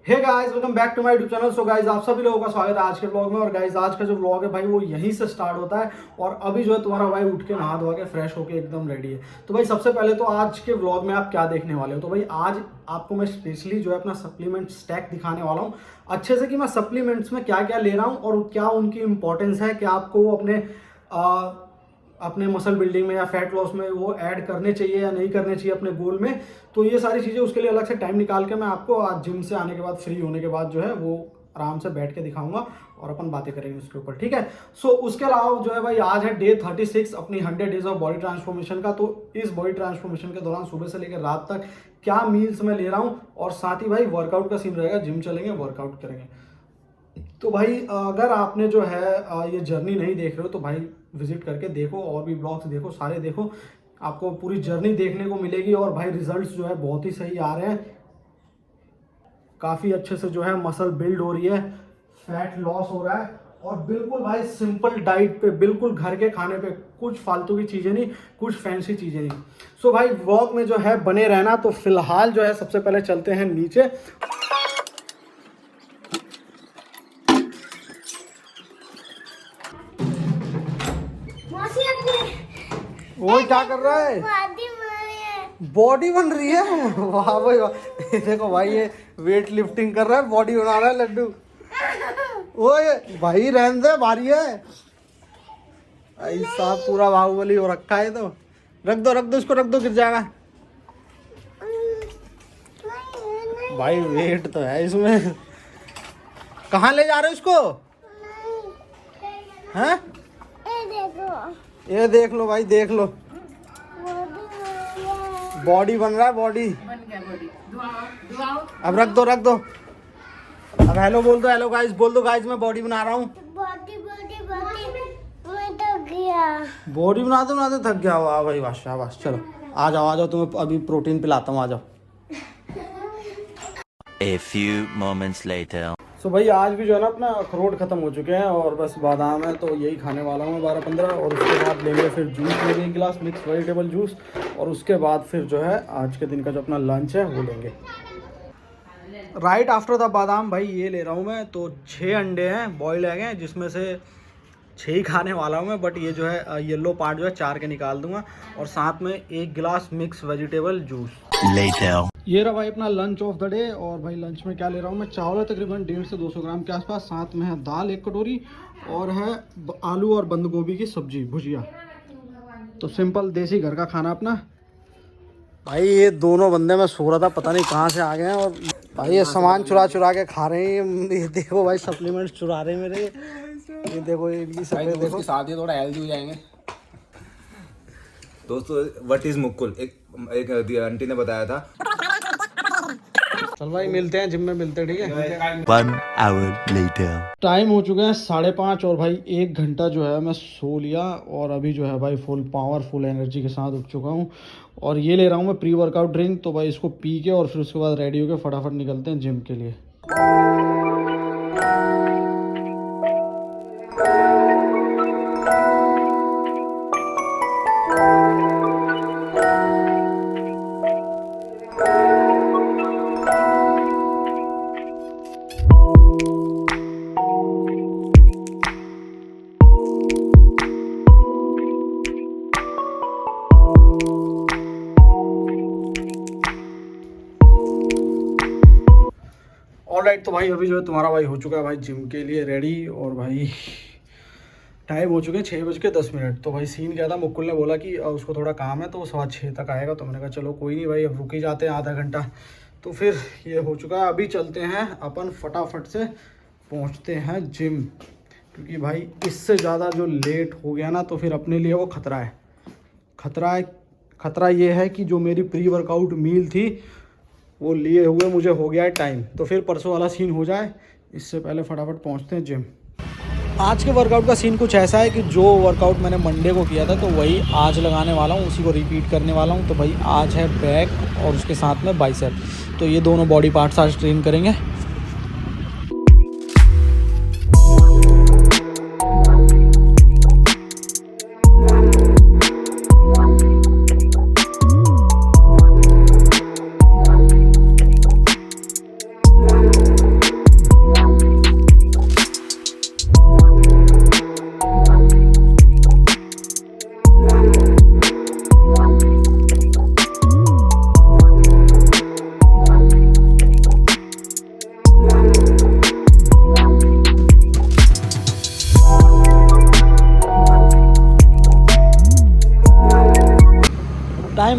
Hey guys welcome back to my YouTube channel. So guys आप सभी लोगों का स्वागत है आज के ब्लॉग में। और गाइस आज का जो ब्लॉग है भाई वो यहीं से स्टार्ट होता है। और अभी जो है तुम्हारा भाई उठ के नहा धोआ के फ्रेश होके एकदम रेडी है। तो भाई सबसे पहले तो आज के ब्लॉग में आप क्या देखने वाले हो, तो भाई आज आपको मैं स्पेशली जो है अपना सप्लीमेंट स्टैक दिखाने वाला हूँ अच्छे से कि मैं सप्लीमेंट्स में क्या क्या ले रहा हूँ और क्या उनकी इंपॉर्टेंस है, क्या आपको अपने मसल बिल्डिंग में या फैट लॉस में वो ऐड करने चाहिए या नहीं करने चाहिए अपने गोल में। तो ये सारी चीज़ें उसके लिए अलग से टाइम निकाल के मैं आपको आज जिम से आने के बाद फ्री होने के बाद जो है वो आराम से बैठ के दिखाऊंगा और अपन बातें करेंगे उसके ऊपर, ठीक है। सो उसके अलावा जो है भाई आज है डे 36 अपनी 100 डेज ऑफ बॉडी ट्रांसफॉर्मेशन का। तो इस बॉडी ट्रांसफॉर्मेशन के दौरान सुबह से लेकर रात तक क्या मील्स मैं ले रहा हूँ और साथ ही भाई वर्कआउट का सीन रहेगा, जिम चलेंगे वर्कआउट करेंगे। तो भाई अगर आपने जो है ये जर्नी नहीं देख रहे हो तो भाई विजिट करके देखो और भी ब्लॉग्स देखो, सारे देखो, आपको पूरी जर्नी देखने को मिलेगी। और भाई रिजल्ट्स जो है बहुत ही सही आ रहे हैं, काफ़ी अच्छे से जो है मसल बिल्ड हो रही है, फैट लॉस हो रहा है और बिल्कुल भाई सिंपल डाइट पे, बिल्कुल घर के खाने पे, कुछ फालतू की चीज़ें नहीं, कुछ फैंसी चीज़ें नहीं। सो भाई व्लॉग में जो है बने रहना। तो फिलहाल जो है सबसे पहले चलते हैं नीचे। वो क्या कर रहा है? बॉडी बन रही है। वाह भाई वाह। देखो भाई ये वेट लिफ्टिंग कर रहा है, बॉडी बना रहा है लड्डू। ओए भाई रहने दे, भारी है ऐसा, पूरा बाहुबली हो रखा है। तो रख दो इसको, रख दो, गिर जाएगा। भाई वेट तो है इसमें। कहाँ ले जा रहे हो इसको? हैं? ये देख लो भाई, देख लो, बॉडी बन रहा है, बॉडी बन गया, बॉडी। अब रख दो। अब हेलो बोल दो, हेलो गाइस बोल दो, गाइस मैं बॉडी बना रहा हूँ। बॉडी बनाते थक गया। वाह भाई वाह, शाबाश। चलो आ जाओ, तुम्हें अभी प्रोटीन पिलाता हूँ, आ जाओ। A few moments later. सो भाई आज भी जो है ना अपना अखरोट खत्म हो चुके हैं और बस बादाम है, तो यही खाने वाला हूँ 12-15। और उसके बाद लेंगे फिर जूस, लेंगे 1 गिलास मिक्स वेजिटेबल जूस। और उसके बाद फिर जो है आज के दिन का जो अपना लंच है वो लेंगे। राइट आफ्टर द बादाम भाई ये ले रहा हूँ मैं। तो 6 अंडे हैं, बॉयल एग हैं, जिसमें से 6 ही खाने वाला हूँ मैं। बट ये जो है येलो पार्ट जो है 4 के निकाल दूंगा। और साथ में 1 गिलास मिक्स वेजिटेबल जूस। Later. ये रहा भाई अपना लंच ऑफ द डे। और भाई लंच में क्या ले रहा हूँ मैं? चावल है तकरीबन 150 से 200 ग्राम के आसपास, साथ में है दाल 1 कटोरी और है आलू और बंद गोभी की सब्जी, भुजिया। तो सिंपल देसी घर का खाना अपना। भाई ये दोनों बंदे, मैं सो रहा था, पता नहीं कहाँ से आ गए हैं और भाई ये सामान चुरा के खा रहे हैं। ये देखो भाई सप्लीमेंट्स चुरा रहे हैं मेरे। ये देखो ये भी सब देखो, साथ ही थोड़ा हेल्दी हो जाएंगे। दोस्तों व्हाट इज मुक्कुल, एक आंटी ने बताया था। चल भाई मिलते हैं जिम में, मिलते हैं, ठीक है। 1 hour later. टाइम हो चुके हैं 5:30 और भाई 1 घंटा जो है मैं सो लिया और अभी जो है भाई फुल पावर, फुल एनर्जी के साथ उठ चुका हूँ। और ये ले रहा हूँ मैं प्री वर्कआउट ड्रिंक। तो भाई इसको पी के और फिर उसके बाद रेडी होके फटाफट निकलते हैं जिम के लिए। ऑलराइट, तो भाई अभी जो है तुम्हारा भाई हो चुका है भाई जिम के लिए रेडी। और भाई टाइम हो चुके हैं 6:10। तो भाई सीन क्या था, मुकुल ने बोला कि उसको थोड़ा काम है तो वो 6:15 तक आएगा। तो मैंने कहा चलो कोई नहीं भाई, अब रुक ही जाते हैं आधा घंटा। तो फिर ये हो चुका है, अभी चलते हैं अपन फटाफट से पहुँचते हैं जिम, क्योंकि भाई इससे ज़्यादा जो लेट हो गया ना तो फिर अपने लिए वो खतरा है। खतरा ये है कि जो मेरी प्री वर्कआउट मील थी वो लिए हुए मुझे हो गया है टाइम। तो फिर परसों वाला सीन हो जाए, इससे पहले फटाफट पहुंचते हैं जिम। आज के वर्कआउट का सीन कुछ ऐसा है कि जो वर्कआउट मैंने मंडे को किया था तो वही आज लगाने वाला हूँ, उसी को रिपीट करने वाला हूँ। तो भाई आज है बैक और उसके साथ में बाइसेप। तो ये दोनों बॉडी पार्ट्स आज ट्रेन करेंगे।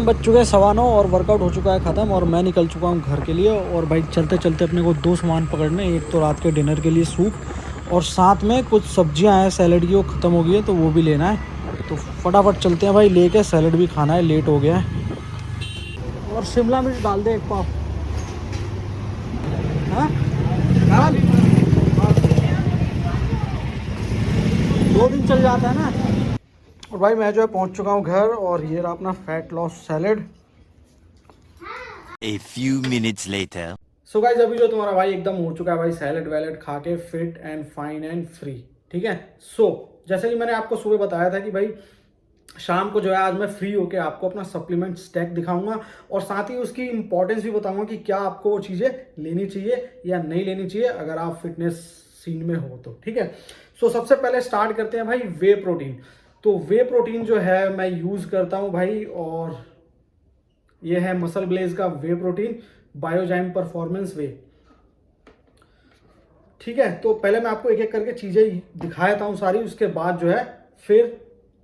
बज चुके हैं 9:15 और वर्कआउट हो चुका है ख़त्म और मैं निकल चुका हूँ घर के लिए। और भाई चलते चलते अपने को 2 सामान पकड़ने, एक तो रात के डिनर के लिए सूप और साथ में कुछ सब्जियां हैं सैलड की, वो ख़त्म हो गई है तो वो भी लेना है। तो फटाफट चलते हैं भाई, लेके सैलड भी खाना है, लेट हो गया है। और शिमला मिर्च डाल दे 1 पाव। हाँ 2 दिन चल जाता है ना। और भाई मैं जो है पहुंच चुका हूं घर और ये रहा अपना fat loss salad. A few minutes later. So guys अभी जो तुम्हारा भाई एकदम हो चुका है भाई सैलेड वैलेड खा के fit and fine and free. ठीक है। सो जैसे कि मैंने आपको सुबह बताया था कि भाई शाम को जो है आज मैं फ्री होके आपको अपना सप्लीमेंट स्टैक दिखाऊंगा और साथ ही उसकी इंपॉर्टेंस भी बताऊंगा कि क्या आपको वो चीज़ें लेनी चाहिए या नहीं लेनी चाहिए अगर आप फिटनेस सीन में हो तो। ठीक है। सो सबसे पहले स्टार्ट करते हैं भाई वे प्रोटीन। तो वे प्रोटीन जो है मैं यूज़ करता हूँ भाई, और ये है मसल ब्लेज का वे प्रोटीन बायोजाइम परफॉर्मेंस वे। ठीक है। तो पहले मैं आपको एक एक करके चीज़ें दिखा देता हूँ सारी, उसके बाद जो है फिर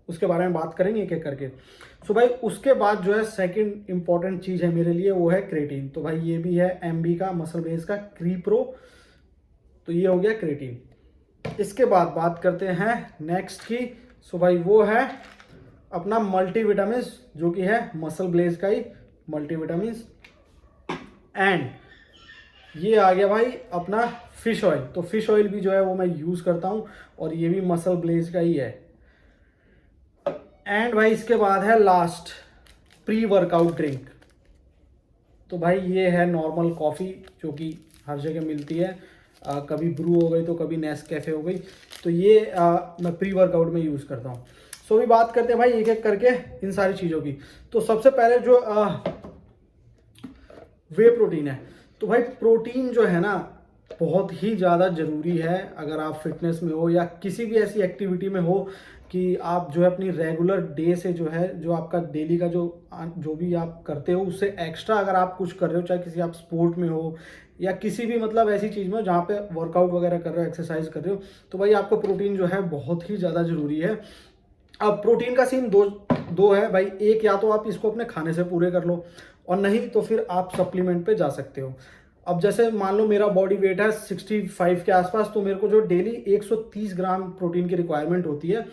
उसके बारे में बात करेंगे एक एक करके। सो भाई उसके बाद जो है सेकंड इंपॉर्टेंट चीज़ है मेरे लिए, वो है क्रेटीन। तो भाई ये भी है एमबी का मसल ब्लेज का क्रीप्रो। तो ये हो गया क्रेटीन। इसके बाद बात करते हैं नेक्स्ट की। सो भाई वो है अपना मल्टीविटामिन, जो कि है मसल ब्लेज का ही मल्टीविटामिन। एंड ये आ गया भाई अपना फिश ऑयल। तो फिश ऑयल भी जो है वो मैं यूज़ करता हूँ और ये भी मसल ब्लेज का ही है। एंड भाई इसके बाद है लास्ट प्री वर्कआउट ड्रिंक। तो भाई ये है नॉर्मल कॉफ़ी जो कि हर जगह मिलती है, कभी ब्रू हो गई तो कभी नेस्कैफे हो गई। तो ये मैं प्री वर्कआउट में यूज़ करता हूँ। सो अभी बात करते हैं भाई एक एक करके इन सारी चीज़ों की। तो सबसे पहले जो वे प्रोटीन है, तो भाई प्रोटीन जो है ना बहुत ही ज़्यादा ज़रूरी है अगर आप फिटनेस में हो या किसी भी ऐसी एक्टिविटी में हो कि आप जो है अपनी रेगुलर डे से जो है जो आपका डेली का जो भी आप करते हो उससे एक्स्ट्रा अगर आप कुछ कर रहे हो, चाहे किसी आप स्पोर्ट में हो या किसी भी मतलब ऐसी चीज़ में जहाँ पे वर्कआउट वगैरह कर रहे हो, एक्सरसाइज कर रहे हो, तो भाई आपको प्रोटीन जो है बहुत ही ज़्यादा ज़रूरी है। अब प्रोटीन का सीन दो है भाई, एक या तो आप इसको अपने खाने से पूरे कर लो और नहीं तो फिर आप सप्लीमेंट पे जा सकते हो। अब जैसे मान लो मेरा बॉडी वेट है 65 के आसपास, तो मेरे को जो डेली 130 ग्राम प्रोटीन की रिक्वायरमेंट होती है।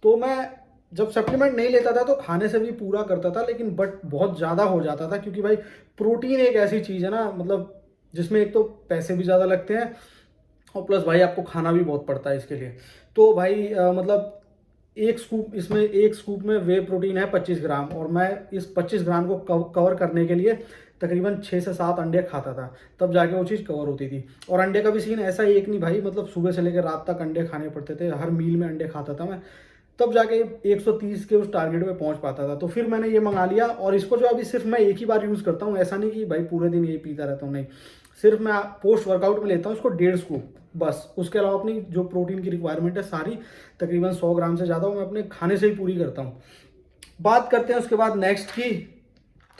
तो मैं जब सप्लीमेंट नहीं लेता था तो खाने से भी पूरा करता था, लेकिन बट बहुत ज़्यादा हो जाता था क्योंकि भाई प्रोटीन एक ऐसी चीज़ है ना, मतलब जिसमें एक तो पैसे भी ज़्यादा लगते हैं और प्लस भाई आपको खाना भी बहुत पड़ता है इसके लिए। तो भाई मतलब एक स्कूप में वे प्रोटीन है 25 ग्राम और मैं इस 25 ग्राम को कवर करने के लिए तकरीबन 6 से 7 अंडे खाता था, तब जाके वो चीज़ कवर होती थी। और अंडे का भी सीन ऐसा एक नहीं भाई, मतलब सुबह से लेकर रात तक अंडे खाने पड़ते थे, हर मील में अंडे खाता था मैं, तब जाके 130 के उस टारगेट पे पहुंच पाता था। तो फिर मैंने ये मंगा लिया और इसको जो अभी सिर्फ मैं एक ही बार यूज़ करता हूँ, ऐसा नहीं कि भाई पूरे दिन ये पीता रहता हूँ, नहीं, सिर्फ मैं पोस्ट वर्कआउट में लेता हूँ इसको 1.5 स्कूप बस। उसके अलावा अपनी जो प्रोटीन की रिक्वायरमेंट है सारी तकरीबन 100 ग्राम से ज़्यादा मैं अपने खाने से ही पूरी करता हूँ। बात करते हैं उसके बाद नेक्स्ट की।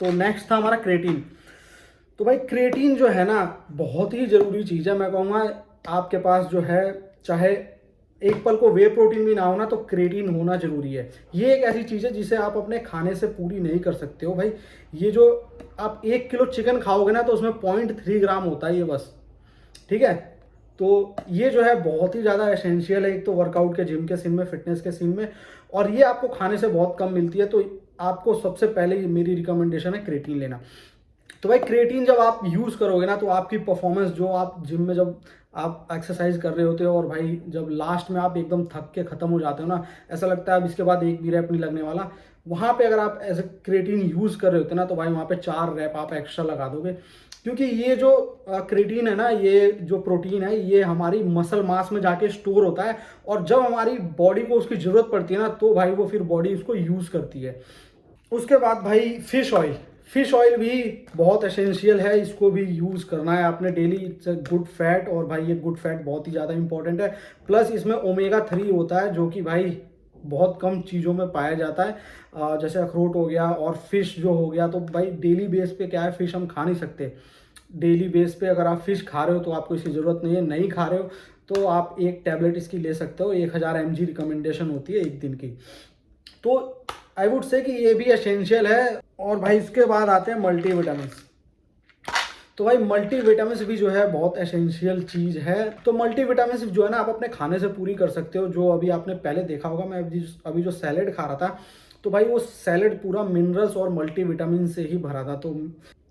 तो नेक्स्ट था हमारा क्रेटीन। तो भाई क्रेटीन जो है ना बहुत ही ज़रूरी चीज़ है। मैं कहूँगा आपके पास जो है चाहे एक पल को वे प्रोटीन भी ना हो ना तो क्रेटीन होना जरूरी है। ये एक ऐसी चीज़ है जिसे आप अपने खाने से पूरी नहीं कर सकते हो भाई। ये जो आप 1 किलो चिकन खाओगे ना तो उसमें 0.3 ग्राम होता है ये बस। ठीक है। तो ये जो है बहुत ही ज़्यादा एसेंशियल है, एक तो वर्कआउट के जिम के सीन में, फिटनेस के सीन में, और ये आपको खाने से बहुत कम मिलती है। तो आपको सबसे पहले मेरी रिकमेंडेशन है क्रेटीन लेना। तो भाई क्रेटीन जब आप यूज़ करोगे ना तो आपकी परफॉर्मेंस जो आप जिम में जब आप एक्सरसाइज कर रहे होते हो और भाई जब लास्ट में आप एकदम थक के ख़त्म हो जाते हो ना, ऐसा लगता है अब इसके बाद एक भी रैप नहीं लगने वाला, वहाँ पे अगर आप ऐसे क्रेटीन यूज़ कर रहे होते ना तो भाई वहाँ पे 4 रैप आप एक्स्ट्रा लगा दोगे। क्योंकि ये जो क्रेटीन है ना, ये जो प्रोटीन है ये हमारी मसल मास में जाके स्टोर होता है और जब हमारी बॉडी को उसकी ज़रूरत पड़ती है ना तो भाई वो फिर बॉडी उसको यूज़ करती है। उसके बाद भाई फिश ऑयल भी बहुत एसेंशियल है, इसको भी यूज़ करना है आपने daily. It's a good fat और भाई ये गुड फैट बहुत ही ज़्यादा इंपॉर्टेंट है। प्लस इसमें ओमेगा 3 होता है जो कि भाई बहुत कम चीज़ों में पाया जाता है, जैसे अखरोट हो गया और फिश जो हो गया। तो भाई डेली बेस पे क्या है, फिश हम खा नहीं सकते डेली बेस पे। अगर आप फिश खा रहे हो तो आपको इसकी ज़रूरत नहीं है, नहीं खा रहे हो तो आप एक टैबलेट इसकी ले सकते हो, 1000 mg रिकमेंडेशन होती है एक दिन की। तो आई वुड से कि ये भी एसेंशियल है। और भाई इसके बाद आते हैं मल्टीविटामिन। तो भाई मल्टीविटामिन भी जो है बहुत एसेंशियल चीज़ है। तो मल्टीविटामिन जो है ना आप अपने खाने से पूरी कर सकते हो। जो अभी आपने पहले देखा होगा, मैं अभी जो सैलेड खा रहा था, तो भाई वो सैलेड पूरा मिनरल्स और मल्टीविटामिन से ही भरा था। तो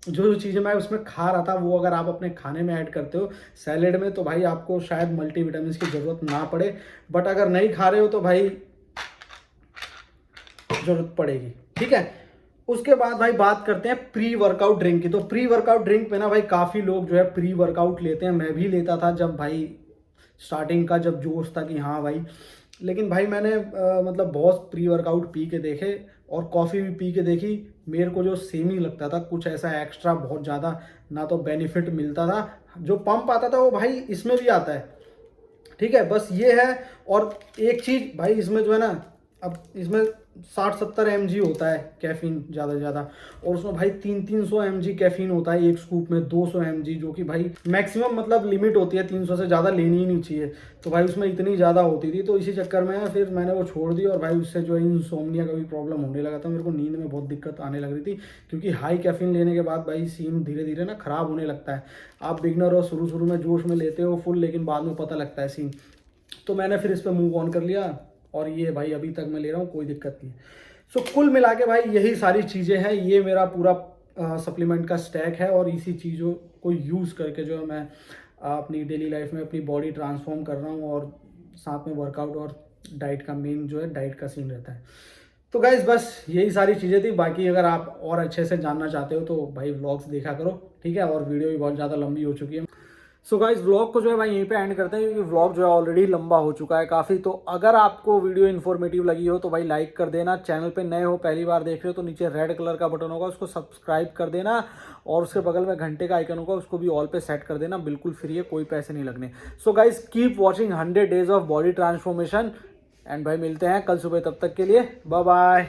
जो चीज़ें मैं उसमें खा रहा था वो अगर आप अपने खाने में ऐड करते हो सैलेड में, तो भाई आपको शायद मल्टीविटामिन की ज़रूरत ना पड़े। बट अगर नहीं खा रहे हो तो भाई ज़रूरत पड़ेगी, ठीक है। उसके बाद भाई बात करते हैं प्री वर्कआउट ड्रिंक की। तो प्री वर्कआउट ड्रिंक पे ना भाई काफ़ी लोग जो है प्री वर्कआउट लेते हैं। मैं भी लेता था जब भाई स्टार्टिंग का जब जोश था कि हाँ भाई, लेकिन भाई मैंने मतलब बहुत प्री वर्कआउट पी के देखे और कॉफ़ी भी पी के देखी। मेरे को जो सेम ही लगता था, कुछ ऐसा एक्स्ट्रा बहुत ज़्यादा ना तो बेनिफिट मिलता था। जो पंप आता था वो भाई इसमें भी आता है, ठीक है। बस ये है। और एक चीज़ भाई इसमें जो है ना, अब इसमें 60-70 mg होता है कैफीन ज़्यादा से ज़्यादा, और उसमें भाई 300 mg कैफीन होता है एक स्कूप में, 200 mg, जो कि भाई मैक्सिमम मतलब लिमिट होती है 300 से ज़्यादा लेनी ही नहीं चाहिए। तो भाई उसमें इतनी ज़्यादा होती थी, तो इसी चक्कर में फिर मैंने वो छोड़ दी। और भाई उससे जो है इंसोम्निया का भी प्रॉब्लम होने लगा था। मेरे को नींद में बहुत दिक्कत आने लग रही थी, क्योंकि हाई कैफीन लेने के बाद भाई सीन धीरे धीरे ना ख़राब होने लगता है। आप बिगनर हो, शुरू में जोश में लेते हो फुल, लेकिन बाद में पता लगता है सीन। तो मैंने फिर इस पर मूव ऑन कर लिया, और ये भाई अभी तक मैं ले रहा हूँ, कोई दिक्कत नहीं है। सो कुल मिला के भाई यही सारी चीज़ें हैं। ये मेरा पूरा सप्लीमेंट का स्टैक है, और इसी चीज़ों को यूज़ करके जो है मैं अपनी डेली लाइफ में अपनी बॉडी ट्रांसफॉर्म कर रहा हूँ। और साथ में वर्कआउट और डाइट का मेन जो है डाइट का सीन रहता है। तो गाइज़ बस यही सारी चीज़ें थी। बाकी अगर आप और अच्छे से जानना चाहते हो तो भाई व्लॉग्स देखा करो, ठीक है। और वीडियो भी बहुत ज़्यादा लंबी हो चुकी है। सो गाइस व्लॉग को जो है भाई यहीं पे एंड करते हैं, क्योंकि व्लॉग जो है ऑलरेडी लंबा हो चुका है काफ़ी। तो अगर आपको वीडियो इन्फॉर्मेटिव लगी हो तो भाई लाइक कर देना। चैनल पे नए हो, पहली बार देख रहे हो, तो नीचे रेड कलर का बटन होगा, उसको सब्सक्राइब कर देना। और उसके बगल में घंटे का आइकन होगा, उसको भी ऑल पे सेट कर देना। बिल्कुल फ्री है, कोई पैसे नहीं लगने। So guys keep watching 100 days of body transformation. And भाई मिलते हैं कल सुबह, तब तक के लिए बाय बाय।